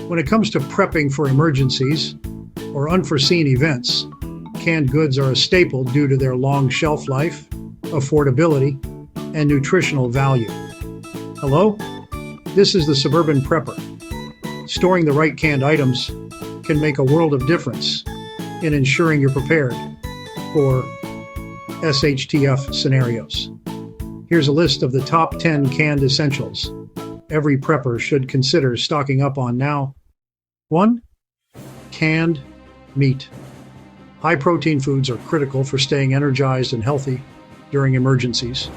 When it comes to prepping for emergencies or unforeseen events, canned goods are a staple due to their long shelf life, affordability, and nutritional value. Hello? This is the Suburban Prepper. Storing the right canned items can make a world of difference in ensuring you're prepared for SHTF scenarios. Here's a list of the top 10 canned essentials every prepper should consider stocking up on now. 1. Canned meat. High-protein foods are critical for staying energized and healthy during emergencies.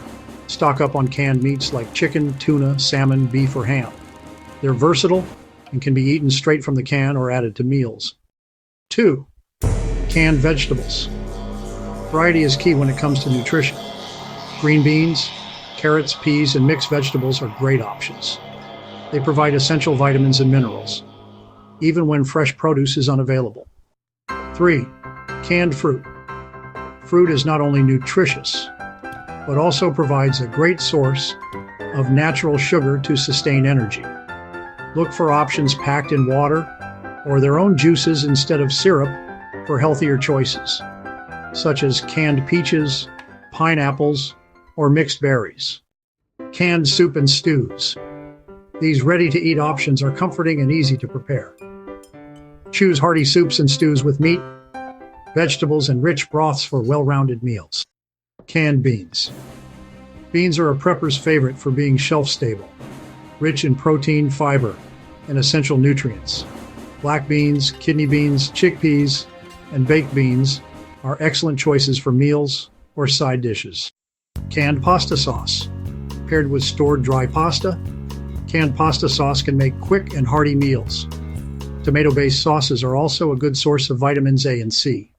Stock up on canned meats like chicken, tuna, salmon, beef, or ham. They're versatile and can be eaten straight from the can or added to meals. 2. Canned vegetables. Variety is key when it comes to nutrition. Green beans, carrots, peas, and mixed vegetables are great options. They provide essential vitamins and minerals, even when fresh produce is unavailable. 3. Canned fruit. Fruit is not only nutritious, but also provides a great source of natural sugar to sustain energy. Look for options packed in water or their own juices instead of syrup for healthier choices, such as canned peaches, pineapples, or mixed berries. Canned soup and stews. These ready-to-eat options are comforting and easy to prepare. Choose hearty soups and stews with meat, vegetables, and rich broths for well-rounded meals. Canned beans. Beans are a prepper's favorite for being shelf-stable, rich in protein, fiber, and essential nutrients. Black beans, kidney beans, chickpeas, and baked beans are excellent choices for meals or side dishes. Canned pasta sauce. Paired with stored dry pasta, canned pasta sauce can make quick and hearty meals. Tomato-based sauces are also a good source of vitamins A and C.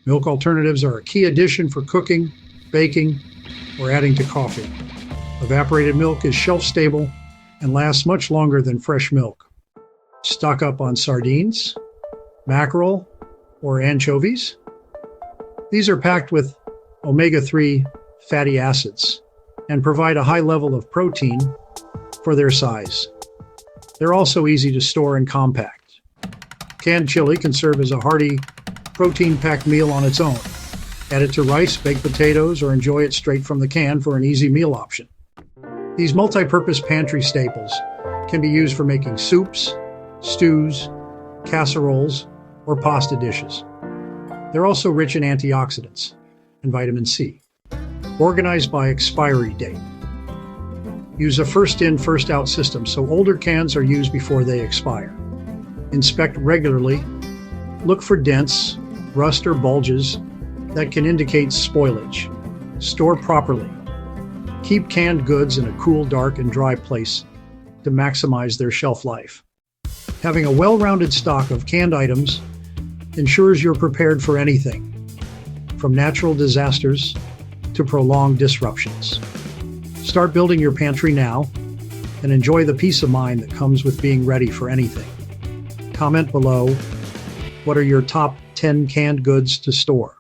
Milk alternatives are a key addition for cooking, baking, or adding to coffee. Evaporated milk is shelf-stable and lasts much longer than fresh milk. Stock up on sardines, mackerel, or anchovies. These are packed with omega-3 fatty acids and provide a high level of protein for their size. They're also easy to store and compact. Canned chili can serve as a hearty, protein-packed meal on its own. Add it to rice, baked potatoes, or enjoy it straight from the can for an easy meal option. These multi-purpose pantry staples can be used for making soups, stews, casseroles, or pasta dishes. They're also rich in antioxidants and vitamin C. Organized by expiry date. Use a first-in, first-out system so older cans are used before they expire. Inspect regularly. Look for dents, rust, or bulges that can indicate spoilage. Store properly. Keep canned goods in a cool, dark, and dry place to maximize their shelf life. Having a well-rounded stock of canned items ensures you're prepared for anything, from natural disasters to prolonged disruptions. Start building your pantry now and enjoy the peace of mind that comes with being ready for anything. Comment below, what are your top 10 canned goods to store?